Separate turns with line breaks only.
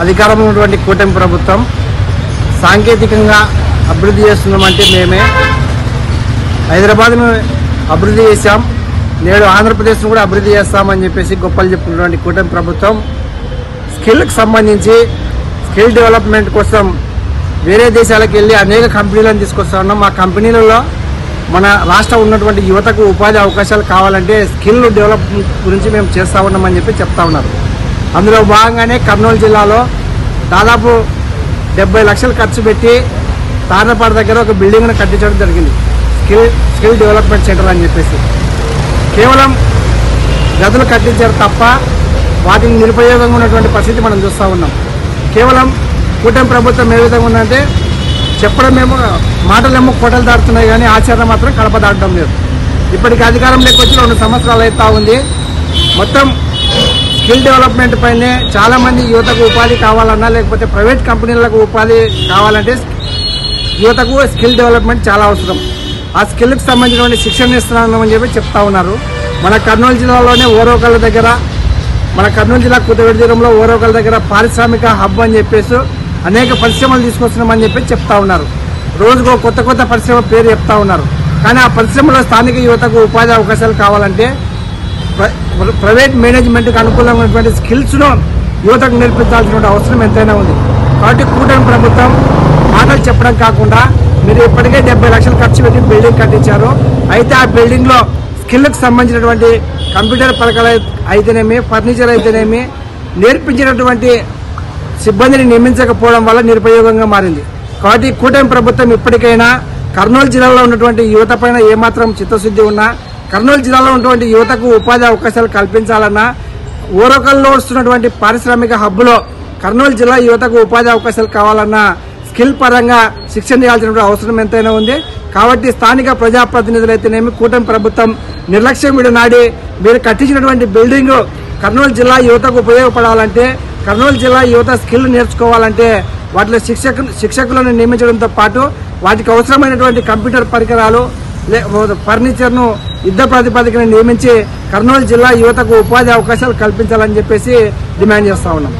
అధికారంలో ఉన్నటువంటి కూటమి ప్రభుత్వం సాంకేతికంగా అభివృద్ధి చేస్తున్నామంటే మేమే హైదరాబాద్ను అభివృద్ధి చేశాం, నేడు ఆంధ్రప్రదేశ్ను కూడా అభివృద్ధి చేస్తామని చెప్పేసి గొప్పలు చెప్తున్నటువంటి కూటమి ప్రభుత్వం స్కిల్కి సంబంధించి స్కిల్ డెవలప్మెంట్ కోసం వేరే దేశాలకు వెళ్ళి అనేక కంపెనీలను తీసుకొస్తా ఉన్నాం. ఆ కంపెనీలలో మన రాష్ట్రం ఉన్నటువంటి యువతకు ఉపాధి అవకాశాలు కావాలంటే స్కిల్ డెవలప్మెంట్ గురించి మేము చేస్తూ ఉన్నామని చెప్పి చెప్తా ఉన్నారు. అందులో భాగంగానే కర్నూలు జిల్లాలో దాదాపు 70 లక్షలు ఖర్చు పెట్టి తార్నపాడు దగ్గర ఒక బిల్డింగ్ను కట్టించడం జరిగింది, స్కిల్ డెవలప్మెంట్ సెంటర్ అని చెప్పేసి. కేవలం గదులు కట్టించారు తప్ప వాటిని నిరుపయోగంగా ఉన్నటువంటి పరిస్థితి మనం చూస్తూ ఉన్నాం. కేవలం కూటమి ప్రభుత్వం ఏ విధంగా ఉందంటే చెప్పడమేమో మాటలేమో కోటలు దాటుతున్నాయి కానీ ఆచరణ మాత్రం కడప దాటడం లేదు. ఇప్పటికి అధికారంలోకి వచ్చి 2 సంవత్సరాలు అవుతా ఉంది. మొత్తం స్కిల్ డెవలప్మెంట్ పైనే చాలామంది యువతకు ఉపాధి కావాలన్నా లేకపోతే ప్రైవేట్ కంపెనీలకు ఉపాధి కావాలంటే యువతకు స్కిల్ డెవలప్మెంట్ చాలా అవసరం. ఆ స్కిల్కి సంబంధించినటువంటి శిక్షణ ఇస్తున్నామని చెప్పి చెప్తా ఉన్నారు. మన కర్నూలు జిల్లాలోనే ఓరోకల్ దగ్గర, మన కర్నూలు జిల్లా కుతవేడుదూరంలో ఓరోకల్ దగ్గర పారిశ్రామిక హబ్ అని చెప్పేసి అనేక పరిశ్రమలు తీసుకొస్తున్నామని చెప్పి చెప్తా ఉన్నారు. రోజుకో కొత్త పరిశ్రమ పేరు చెప్తా ఉన్నారు. కానీ ఆ పరిశ్రమలో స్థానిక యువతకు ఉపాధి అవకాశాలు కావాలంటే ప్రైవేట్ మేనేజ్మెంట్కి అనుకూలంగా ఉన్నటువంటి స్కిల్స్ను యువతకు నేర్పించాల్సిన అవసరం ఎంతైనా ఉంది. కాబట్టి కూటమి ప్రభుత్వం మాటలు చెప్పడం కాకుండా మీరు ఇప్పటికే 70 లక్షలు ఖర్చు పెట్టి బిల్డింగ్ కట్టించారు. అయితే ఆ బిల్డింగ్లో స్కిల్కి సంబంధించినటువంటి కంప్యూటర్ పలకలు అయితేనేమి, ఫర్నిచర్ అయితేనేమి నేర్పించినటువంటి సిబ్బందిని నియమించకపోవడం వల్ల నిరుపయోగంగా మారింది. కాబట్టి కూటమి ప్రభుత్వం ఇప్పటికైనా కర్నూలు జిల్లాలో ఉన్నటువంటి యువత పైన ఏమాత్రం చిత్తశుద్ధి ఉన్నా, కర్నూలు జిల్లాలో ఉన్నటువంటి యువతకు ఉపాధి అవకాశాలు కల్పించాలన్నా, ఓరోకల్లో వస్తున్నటువంటి పారిశ్రామిక హబ్బులో కర్నూలు జిల్లా యువతకు ఉపాధి అవకాశాలు కావాలన్నా స్కిల్ పరంగా శిక్షణ చేయాల్సిన అవసరం ఎంతైనా ఉంది. కాబట్టి స్థానిక ప్రజాప్రతినిధులు అయితేనేమి కూటమి ప్రభుత్వం నిర్లక్ష్యం విడనాడి మీరు కట్టించినటువంటి బిల్డింగ్ కర్నూలు జిల్లా యువతకు ఉపయోగపడాలంటే, కర్నూలు జిల్లా యువత స్కిల్ నేర్చుకోవాలంటే వాటిలో శిక్షకులను నియమించడంతో పాటు వాటికి అవసరమైనటువంటి కంప్యూటర్ పరికరాలు ఫర్నిచర్ను యుద్ధ ప్రాతిపదికన నియమించి కర్నూలు జిల్లా యువతకు ఉపాధి అవకాశాలు కల్పించాలని చెప్పేసి డిమాండ్ చేస్తా ఉన్నాం.